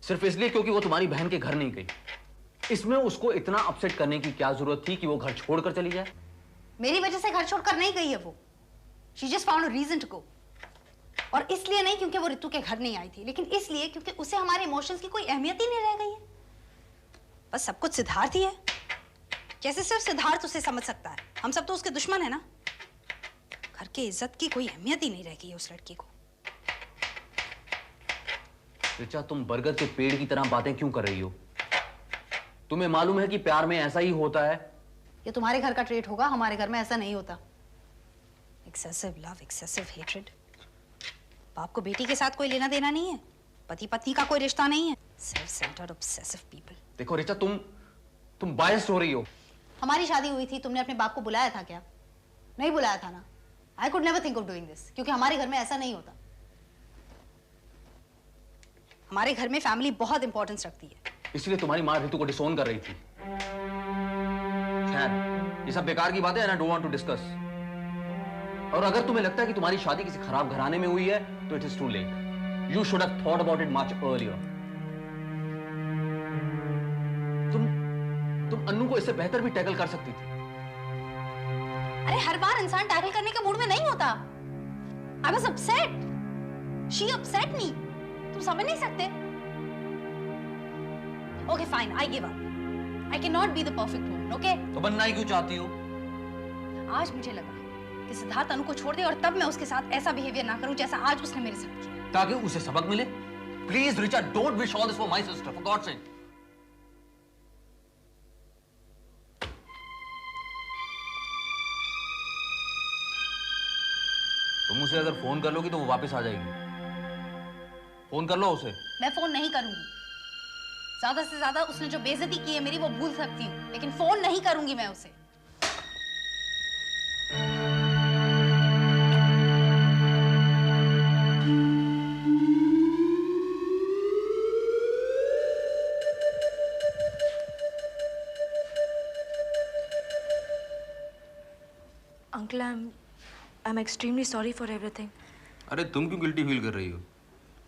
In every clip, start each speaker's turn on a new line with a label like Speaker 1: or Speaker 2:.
Speaker 1: सिर्फ इसलिए क्योंकि वो तुम्हारी बहन के घर नहीं गई। इसमें उसको इतना अपसेट करने की क्या जरूरत थी कि वो घर छोड़कर चली जाए?
Speaker 2: मेरी वजह से घर छोड़कर नहीं गई है वो। She just found a reason to go. और इसलिए नहीं क्योंकि वो रितु के घर नहीं आई थी, लेकिन इसलिए क्योंकि उसे हमारे इमोशंस की कोई अहमियत ही नहीं रह गई है। बस सब कुछ सिद्धार्थ ही है। जैसे सिर्फ सिद्धार्थ उसे समझ सकता है, हम सब तो उसके दुश्मन है ना। घर की इज्जत की कोई अहमियत ही नहीं रह गई है उस लड़की को।
Speaker 1: ऋचा, तुम बरगद के पेड़ की तरह बातें क्यों कर रही हो? तुम्हें मालूम है कि प्यार में ऐसा ही होता है।
Speaker 2: ये तुम्हारे घर का ट्रेट होगा, हमारे घर में ऐसा नहीं होता। Excessive love, excessive hatred. बाप को बेटी के साथ कोई लेना देना नहीं है, पति पत्नी का कोई रिश्ता नहीं है। Self centred obsessive people.
Speaker 1: देखो ऋचा, तुम बायस्ड हो रही हो।
Speaker 2: हमारी शादी हुई थी, तुमने अपने बाप को बुलाया था क्या? नहीं बुलाया था ना। I could never think of doing this, क्योंकि हमारे घर में ऐसा नहीं होता। हमारे घर में फैमिली बहुत इंपॉर्टेंस रखती है।
Speaker 1: इसलिए तुम्हारी माँ ऋतु को डिसोन कर रही थी। खैर, ये सब बेकार की बातें हैं, I don't want to discuss. और अगर तुम्हें लगता है कि तुम्हारी शादी किसी खराब घराने में हुई है, तो it is too late. You should have thought about it much earlier. तुम अन्नू को इससे बेहतर भी टैकल कर सकती थी।
Speaker 2: अरे हर बार इंसान टैकल करने के मूड में नहीं होता। I was upset. She upset me. तुम समझ नहीं सकते? Okay, fine. I give up. I cannot be the perfect woman. Okay?
Speaker 1: तो बनना ही क्यों चाहती हो?
Speaker 2: आज मुझे लगा कि सिद्धार्थ अनु को छोड़ दे और तब मैं उसके साथ ऐसा बिहेवियर ना करूं जैसा आज उसने मेरे साथ किया।
Speaker 1: ताकि उसे सबक मिले। Please Richa, don't wish all this for my sister, for God's sake. तुम उसे अगर फोन कर लोगी तो वो वापस आ जाएगी। फोन कर लो उसे।
Speaker 2: मैं फोन नहीं करूंगी। ज्यादा से ज्यादा उसने जो बेइज्जती की है मेरी वो भूल सकती हूँ, लेकिन फोन नहीं करूंगी मैं उसे।
Speaker 3: Uncle, I am extremely sorry for everything.
Speaker 4: अरे तुम क्यों गिल्टी फील कर रही हो?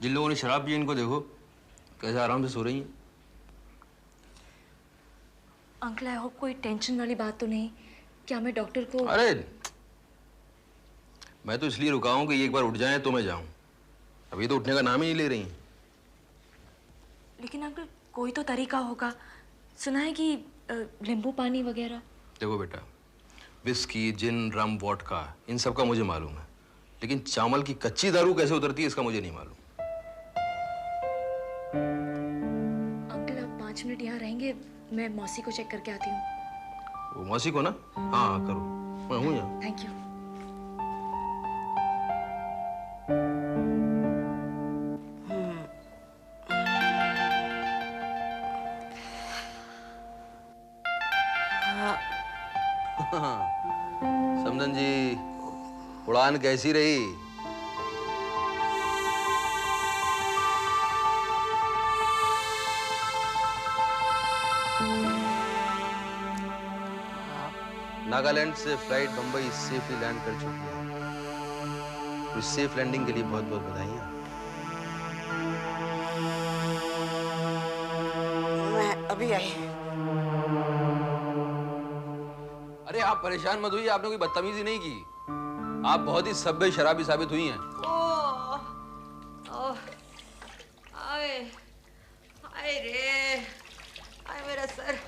Speaker 4: जिन लोगों ने शराब पी इनको देखो कैसे आराम से सो रही हैं।
Speaker 3: अंकल, आई होप कोई टेंशन वाली बात तो नहीं। क्या मैं डॉक्टर को?
Speaker 4: अरे मैं तो इसलिए रुका हूं कि एक बार उठ जाएं तो मैं जाऊं। अभी तो उठने का नाम ही नहीं ले रही हैं।
Speaker 3: लेकिन अंकल, कोई तो तरीका होगा। सुना है कि नींबू पानी वगैरह।
Speaker 4: देखो बेटा, विस्की, जिन, रम, वोडका, इन सब का मुझे मालूम है, लेकिन चावल की कच्ची दारू कैसे उतरती है इसका मुझे नहीं मालूम।
Speaker 3: अंकल, आप 5 मिनट यहाँ रहेंगे? मैं मौसी को चेक करके आती हूँ।
Speaker 4: वो मौसी को ना? हाँ हाँ करो, मैं हूँ यहाँ।
Speaker 3: Thank you.
Speaker 4: समदन जी, उड़ान कैसी रही? नागालैंड से फ्लाइट बंबई सेफली लैंड कर चुकी है। तो इस सेफ लैंडिंग के लिए बहुत बहुत बधाइयाँ।
Speaker 5: मैं अभी आई।
Speaker 4: अरे आप परेशान मत होइए, आपने कोई बदतमीजी नहीं की। आप बहुत ही सभ्य शराबी साबित हुई हैं।
Speaker 5: आए, आए रे, आए मेरा सर।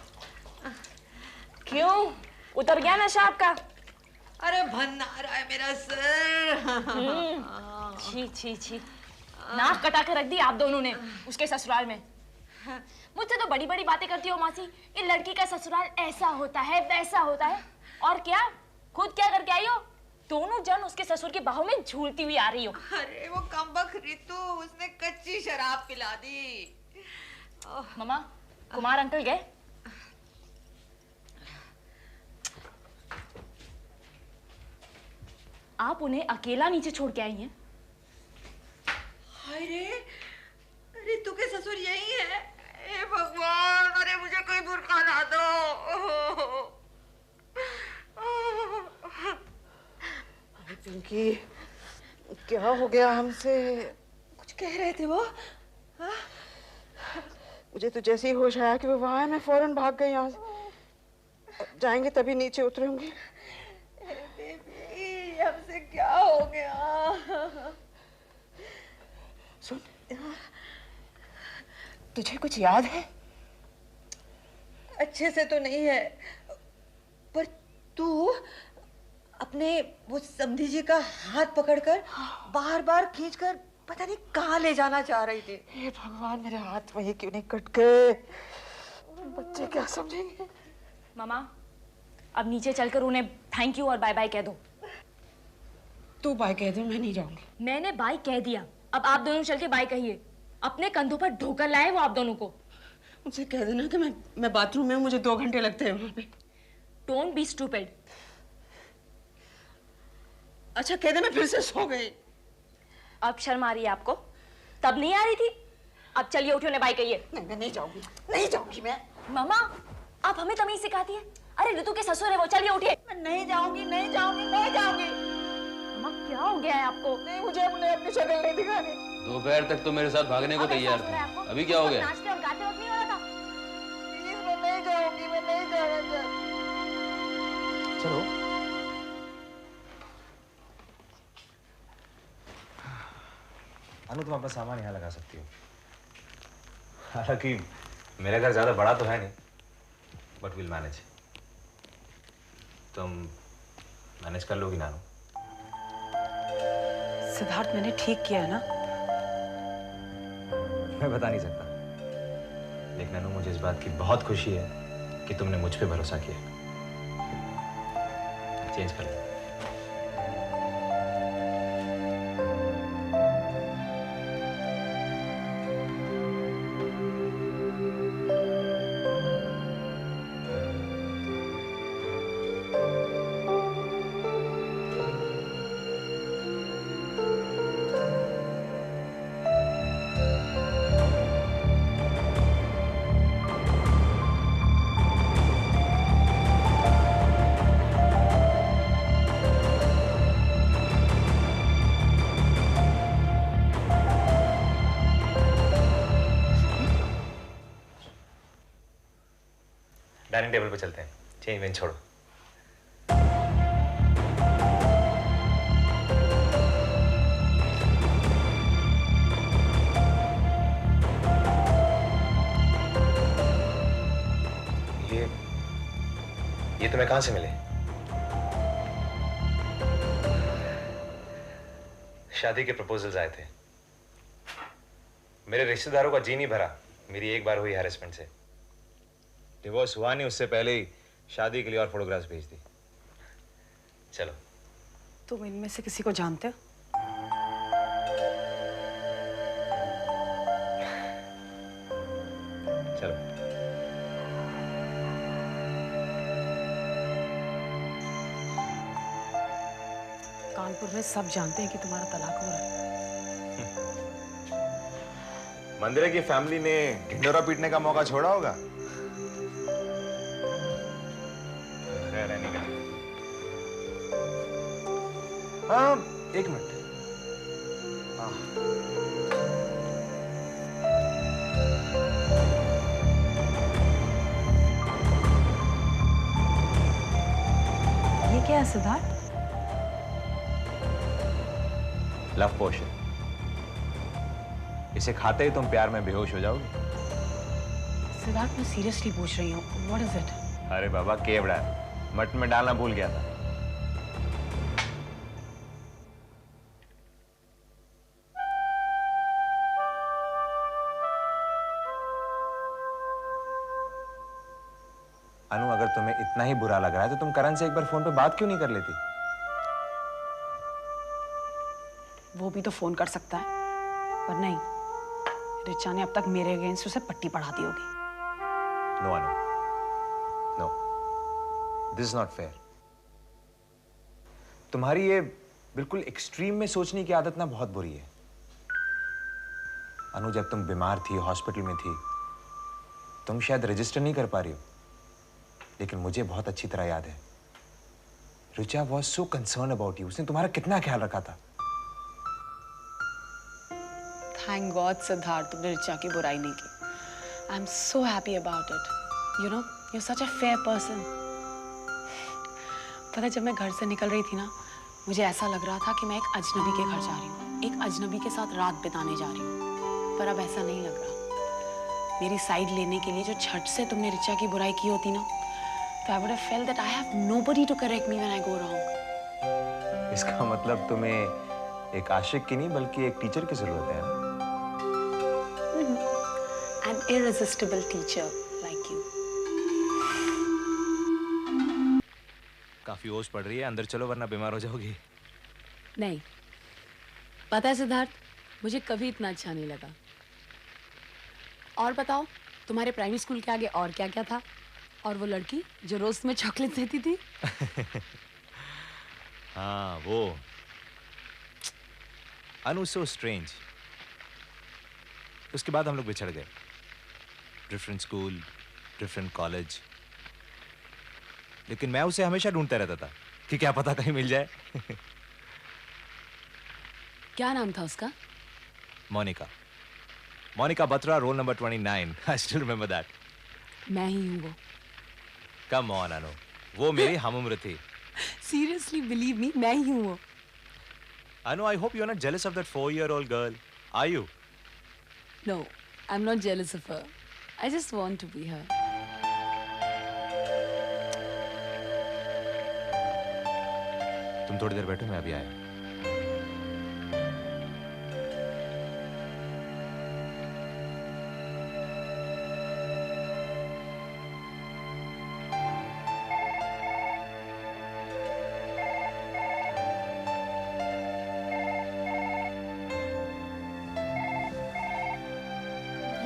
Speaker 3: क्यों? उतर गया नशा आपका?
Speaker 5: अरे भन आ रहा है मेरा सर।
Speaker 3: छी छी छी, नाक कटा के रख दी आप दोनों ने उसके ससुराल में। मुझसे तो बड़ी बड़ी बातें करती हो मौसी। ये लड़की का ससुराल ऐसा होता है, वैसा होता है। और क्या खुद क्या करके आई हो? दोनों जन उसके ससुर की बाहों में झूलती हुई आ रही हो।
Speaker 5: अरे वो कमबख्त रितु, उसने कच्ची शराब पिला दी।
Speaker 3: मम्मा, कुमार अंकल गए? आप उन्हें अकेला नीचे छोड़ के आई हैं?
Speaker 5: हाय रे, रितु के ससुर यही है। हे भगवान, अरे मुझे कोई बुर्का ला दो। अरे पिंकी, क्या हो गया हमसे? कुछ कह रहे थे वो? मुझे तो जैसे ही होश आया कि वो वहां है, मैं फौरन भाग गई यहाँ से। जाएंगे तभी नीचे उतरेंगे। बेबी, हमसे क्या हो गया? सुन, तुझे कुछ याद है? अच्छे से तो नहीं है, पर तू अपने वो समधी जी का हाथ पकड़कर बार बार खींचकर पता नहीं कहाँ ले जाना चाह रही थी। हे भगवान, मेरे हाथ वही क्यों नहीं कट गए? बच्चे क्या समझेंगे?
Speaker 3: मामा, अब नीचे चलकर उन्हें थैंक यू और बाय बाय कह दो।
Speaker 5: तू बाय कह दे, मैं नहीं जाऊंगी।
Speaker 3: मैंने बाय कह दिया, अब आप दोनों चल के बाय कहिए। अपने कंधों पर ढोकर लाए वो आप दोनों को।
Speaker 5: मुझसे कह देना कि मैं बाथरूम में हूँ, मुझे 2 घंटे लगते हैं वहाँ पे।
Speaker 3: Don't be stupid.
Speaker 5: अच्छा कह दे मैं फिर से सो गई।
Speaker 3: अब शर्म आ रही है आपको? तब नहीं आ रही थी? अब चलिए उठिए, उन्हें बाय कहिए।
Speaker 5: नहीं, मैं नहीं जाऊंगी, नहीं जाऊंगी मैं।
Speaker 3: मामा, आप हमें तमीज सिखाती है? अरे ऋतु के ससुर है वो, चलिए उठिए।
Speaker 5: मैं नहीं जाऊंगी, नहीं जाऊंगी, नहीं जाऊंगी।
Speaker 3: मामा क्या हो गया है आपको?
Speaker 5: नहीं, मुझे अपनी शक्ल नहीं दिखानी।
Speaker 4: दोपहर तक तो मेरे साथ भागने को तैयार थी, अभी क्या हो गया?
Speaker 3: नाचते और गाते वक्त नहीं हो रहा था?
Speaker 5: प्लीज, मैं नहीं जाऊंगी, मैं नहीं जाना चाहती।
Speaker 6: चलो। अनु, तुम अपना सामान यहाँ लगा सकती हो। हालांकि मेरा घर ज्यादा बड़ा तो है नहीं, बट विल मैनेज। तुम मैनेज कर लोगी नानू?
Speaker 5: सिद्धार्थ, मैंने ठीक किया है ना?
Speaker 6: मैं बता नहीं सकता, लेकिन अनु मुझे इस बात की बहुत खुशी है कि तुमने मुझ पे भरोसा किया। चेंज कर लो। डाइनिंग टेबल पे चलते हैं, चेंज वेंज छोड़ो। ये तुम्हें कहां से मिले? शादी के प्रपोजल्स आए थे। मेरे रिश्तेदारों का जी नहीं भरा मेरी एक बार हुई हैरेसमेंट से। डिवोर्स हुआ नहीं, उससे पहले ही शादी के लिए और फोटोग्राफ्स भेज दी। चलो।
Speaker 5: तुम इनमें से किसी को जानते हो?
Speaker 6: चलो।
Speaker 5: कानपुर में सब जानते हैं कि तुम्हारा तलाक हो रहा है।
Speaker 6: मंदिरा की फैमिली ने ढिंडोरा पीटने का मौका छोड़ा होगा। हाँ, 1 मिनट।
Speaker 5: ये क्या है सिद्धार्थ?
Speaker 6: लव पोशन। इसे खाते ही तुम प्यार में बेहोश हो जाओगे।
Speaker 5: सिद्धार्थ, मैं सीरियसली पूछ रही हूँ, व्हाट इज इट?
Speaker 6: अरे बाबा, केवड़ा मटन में डालना भूल गया था। अनु, अगर तुम्हें इतना ही बुरा लग रहा है तो तुम करण से एक बार फोन पे बात क्यों नहीं कर लेती?
Speaker 5: वो भी तो फोन कर सकता है, पर नहीं, रिचा ने अब तक मेरे अगेंस्ट उसे पट्टी पढ़ा दी होगी।
Speaker 6: No Anu, no, this is not fair. तुम्हारी ये बिल्कुल एक्सट्रीम में सोचने की आदत ना बहुत बुरी है। अनु, जब तुम बीमार थी, हॉस्पिटल में थी, तुम शायद रजिस्टर नहीं कर पा रही हो, लेकिन मुझे बहुत अच्छी तरह याद है। Richa was so concern about you. उसने तुम्हारा कितना ख्याल रखा था।
Speaker 5: थैंक गॉड सिद्धार्थ, तुमने रिचा की बुराई नहीं की,
Speaker 3: I'm so happy about it. You know, you're such a fair person. पता है, जब मैं घर से निकल रही थी ना, मुझे ऐसा लग रहा था कि मैं एक अजनबी के घर जा रही हूँ, एक अजनबी के साथ रात बिताने जा रही हूँ। पर अब ऐसा नहीं लग रहा। मेरी साइड लेने के लिए जो झट से तुमने ऋचा की बुराई की होती ना, तो I would have felt that I have nobody to correct me when I go wrong.
Speaker 6: इसका मतलब तुम्हें एक आशिक की नहीं बल्कि एक टीचर की जरूरत है ना?
Speaker 3: An irresistible teacher like you.
Speaker 6: काफी ओस पड़ रही है, अंदर चलो वरना बीमार हो जाओगी।
Speaker 3: नहीं, पता है सिद्धार्थ, मुझे कभी इतना अच्छा नहीं लगा। और बताओ, तुम्हारे प्राइमरी स्कूल के आगे और क्या क्या था? और वो लड़की जो रोज में चॉकलेट देती थी?
Speaker 6: हाँ, वो अनु सो स्ट्रेंज। उसके बाद हम लोग बिछड़ गए। Different school, different college. लेकिन मैं उसे हमेशा ढूंढता रहता था कि क्या पता कहीं मिल जाए।
Speaker 3: क्या नाम था उसका?
Speaker 6: Monica. Monica Batra, roll number 29। I still remember that.
Speaker 3: मैं ही हूँ वो।
Speaker 6: कम ऑन अनु, वो मेरी हमउम्र थी।
Speaker 3: Seriously, believe me, मैं ही हूँ वो।
Speaker 6: Anu, I hope you're not jealous of that 4-year-old girl. Are you?
Speaker 3: No, I'm not jealous of her. I just want to be her.
Speaker 6: तुम थोड़ी देर बैठो, मैं अभी आया।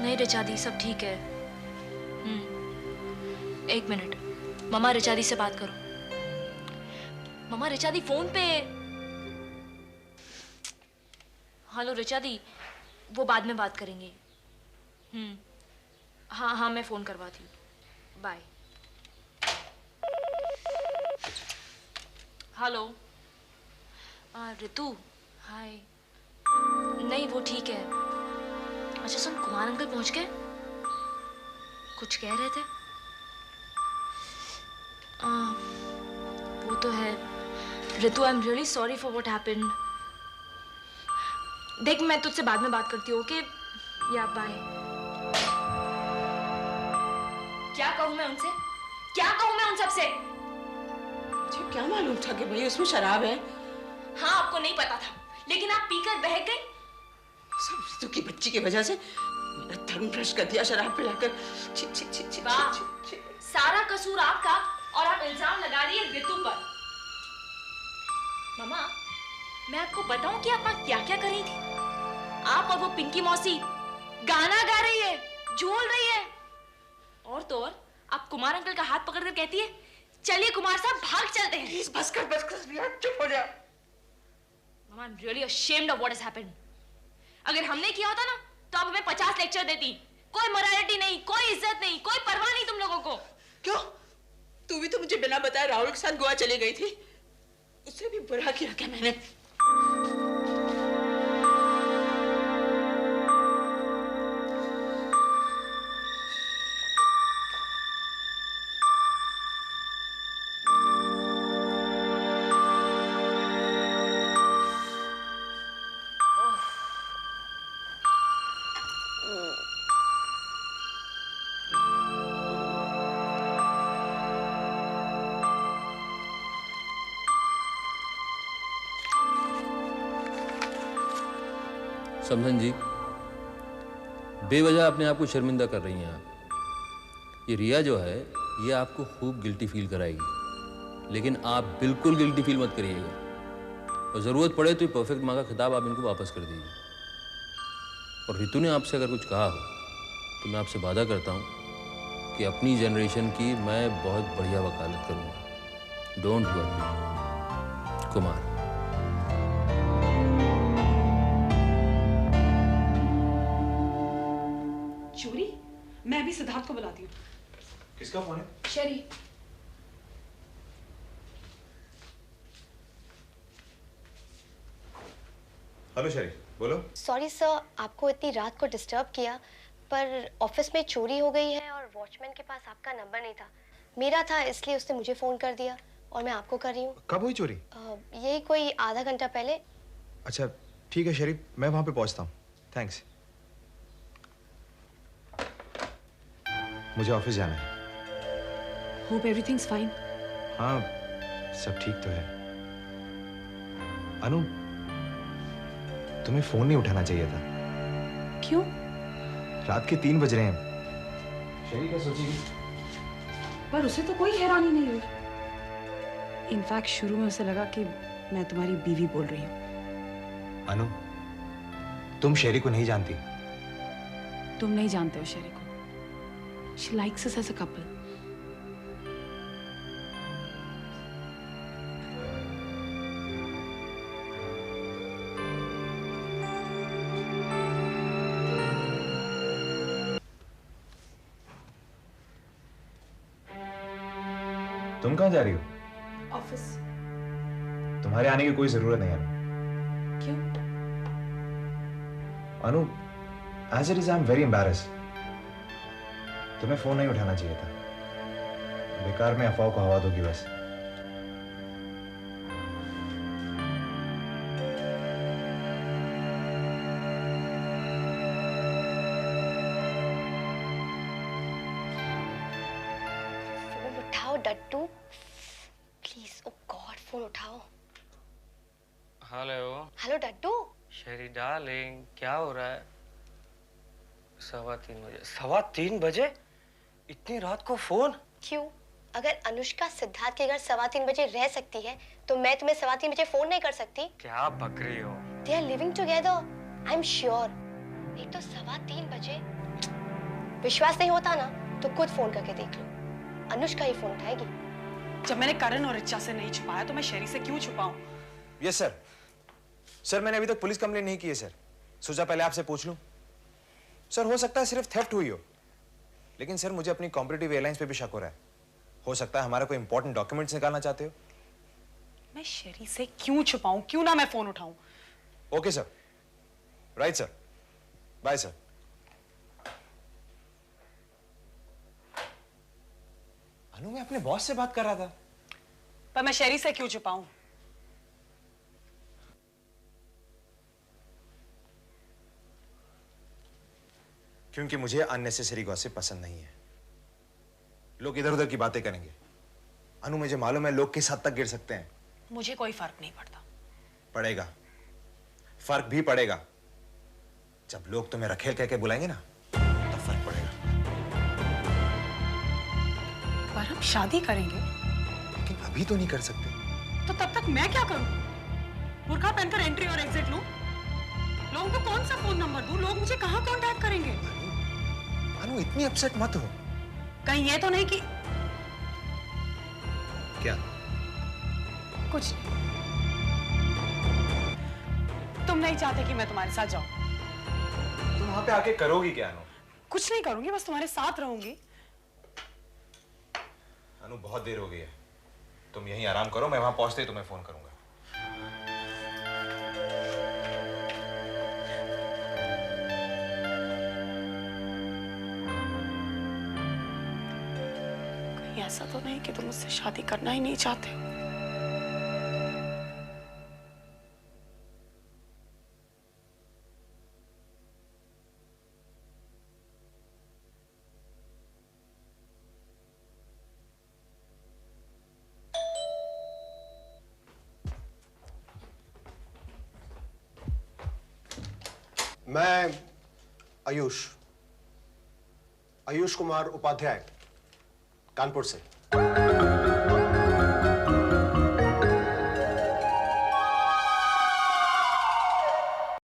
Speaker 7: नहीं ऋचा दी, सब ठीक है। एक मिनट, मम्मा ऋचा दी से बात करो। मम्मा ऋचा दी फोन पे। हेलो ऋचा दी, वो बाद में बात करेंगे। हाँ हाँ, मैं फोन करवाती हूँ। बाय। हेलो ऋतु, हाय। नहीं, वो ठीक है। अच्छा सुन, कुमार अंकल पहुंच गए? कुछ कह रहे थे? वो तो है। Ritu, I am really sorry for what happened. देख, मैं तुझसे बाद में बात करती हूँ, ओके? या बाय। क्या कहूँ मैं उनसे? क्या कहूँ मैं उन सबसे?
Speaker 8: मुझे क्या मालूम था कि भाई उसमें शराब है?
Speaker 7: हाँ, आपको नहीं पता था, लेकिन आप पीकर बहक गई।
Speaker 8: सब ऋतु की बच्ची की वजह से मेरा धर्म भ्रष्ट कर दिया शराब पिलाकर। छी छी छी छी
Speaker 7: वाह,
Speaker 8: छी।
Speaker 7: सारा कसूर आपका, और आप इल्जाम लगा रही है ऋतु पर। मामा, मैं आपको बताऊं कि आप क्या क्या कर रही थी? आप और वो पिंकी मौसी गाना गा रही है, झूल रही है, और तो और आप कुमार अंकल का हाथ पकड़कर कहती है, चलिए कुमार साहब भाग चलते हैं।
Speaker 8: प्लीज बस कर रिया, चुप हो जा।
Speaker 7: मामा, I am really ashamed of what has happened. अगर हमने किया होता ना, तो आप हमें 50 लेक्चर देती। कोई मोरालिटी नहीं, कोई इज्जत नहीं, कोई परवाह नहीं तुम लोगों को।
Speaker 8: क्यों? तू भी तो मुझे बिना बताए राहुल के साथ गोवा चली गई थी। उससे भी बुरा किया क्या मैंने?
Speaker 1: समझन जी, बेवजह अपने आप को शर्मिंदा कर रही हैं आप। ये रिया जो है, ये आपको खूब गिल्टी फील कराएगी, लेकिन आप बिल्कुल गिल्टी फील मत करिएगा। और ज़रूरत पड़े तो ये परफेक्ट माँ का खिताब आप इनको वापस कर दीजिए। और रितु ने आपसे अगर कुछ कहा हो तो मैं आपसे वादा करता हूँ कि अपनी जनरेशन की मैं बहुत बढ़िया वकालत करूँगा। Don't worry. कुमार।
Speaker 8: चोरी? मैं भी सिद्धार्थ को बुलाती हूँ।
Speaker 6: किसका फोन है?
Speaker 7: शरी।
Speaker 6: हेलो शरी, बोलो।
Speaker 9: सॉरी सर, आपको इतनी रात को डिस्टर्ब किया, पर ऑफिस में चोरी हो गई है और वॉचमैन के पास आपका नंबर नहीं था। मेरा था, इसलिए उसने मुझे फ़ोन कर दिया और मैं आपको कर रही हूँ।
Speaker 6: कब हुई चोरी?
Speaker 9: यही कोई आधा घंटा पहले।
Speaker 6: अच्छा ठीक है शरीफ, मैं वहां पे पहुंचता हूँ। थैंक्स। मुझे ऑफिस जाना है।
Speaker 7: Hope everything's fine.
Speaker 6: हाँ सब ठीक तो है। अनु, तुम्हें फोन नहीं उठाना चाहिए था।
Speaker 7: क्यों?
Speaker 6: रात के 3 बज रहे हैं। शरीफ क्या सोचेगी?
Speaker 7: पर उसे तो कोई हैरानी नहीं हुई। इनफैक्ट शुरू में उसे लगा कि मैं तुम्हारी बीवी बोल रही हूँ।
Speaker 6: अनु, तुम शेरी को नहीं जानती।
Speaker 7: तुम नहीं जानते हो शेरी को। She likes us as a couple.
Speaker 6: तुम कहाँ जा रही हो?
Speaker 7: ऑफिस।
Speaker 6: तुम्हारे आने की कोई जरूरत नहीं है।
Speaker 7: क्यों?
Speaker 6: अनु, as it is, I'm very embarrassed. तुम्हें फोन नहीं उठाना चाहिए था। बेकार में अफवाह को हवा दोगी बस।
Speaker 9: फोन उठाओ डट्टू, प्लीज। ओ गॉड, फोन उठाओ।
Speaker 10: हेलो।
Speaker 9: हेलो डट्टू।
Speaker 10: शेरी डार्लिंग, क्या हो रहा है? 3:15 बजे। 3:15 बजे? इतनी रात को फोन?
Speaker 9: क्यों? अगर अनुष्का सिद्धार्थ के घर 3:15 बजे रह सकती है तो मैं तुम्हें 3:15 बजे फोन नहीं कर सकती?
Speaker 10: क्या बक रही हो?
Speaker 9: They are living together. I'm sure. एक तो 3:15 बजे। विश्वास नहीं होता ना तो खुद फोन करके देख लो, अनुष्का ही फोन उठाएगी।
Speaker 7: जब मैंने करण और रिचा से नहीं छुपाया तो मैं शेरी से क्यों छुपाऊं?
Speaker 6: Yes sir. सर मैंने अभी तक पुलिस कंप्लेंट नहीं की है सर। सोचा पहले आपसे पूछ लूं। सर हो सकता है सिर्फ थेफ्ट हुई हो, लेकिन सर मुझे अपनी कॉम्पिटिटिव एयरलाइंस पे भी शक हो रहा है। हो सकता है हमारा कोई इंपॉर्टेंट डॉक्यूमेंट्स निकालना चाहते हो।
Speaker 7: मैं शेरी से क्यों छुपाऊं? क्यों ना मैं फोन उठाऊं?
Speaker 6: Okay sir. Right sir. Bye sir. Anu, मैं अपने बॉस से बात कर रहा था।
Speaker 7: पर मैं शेरी से क्यों छुपाऊं?
Speaker 6: क्योंकि मुझे अननेसेसरी गॉसिप पसंद नहीं है। लोग इधर उधर की बातें करेंगे। अनु, मुझे मालूम है लोग किस हद तक गिर सकते हैं।
Speaker 7: मुझे कोई फर्क नहीं पड़ता।
Speaker 6: पड़ेगा, फर्क भी पड़ेगा। जब लोग तुम्हें रखेल कह के बुलाएंगे ना, तब फर्क पड़ेगा।
Speaker 7: पर हम शादी करेंगे।
Speaker 6: लेकिन अभी तो नहीं कर सकते।
Speaker 7: तो तब तक मैं क्या करूं? बुर्का पहनकर एंट्री और एग्जिट लूं? लोगों को कौन सा फोन नंबर दूं? लोग मुझे कहां कांटेक्ट करेंगे?
Speaker 6: अनु, इतनी अपसेट मत हो।
Speaker 7: कहीं ये तो नहीं कि
Speaker 6: क्या?
Speaker 7: कुछ नहीं। तुम नहीं चाहते कि मैं तुम्हारे साथ जाऊं?
Speaker 6: तुम वहां पे आके करोगी क्या अनु?
Speaker 7: कुछ नहीं करूंगी, बस तुम्हारे साथ रहूंगी।
Speaker 6: अनु, बहुत देर हो गई है। तुम यहीं आराम करो, मैं वहां पहुंचते ही तुम्हें फोन करूंगा।
Speaker 7: कहीं ऐसा तो नहीं कि तुम मुझसे शादी करना ही नहीं चाहते हो?
Speaker 11: मैं आयुष कुमार उपाध्याय, कानपुर से।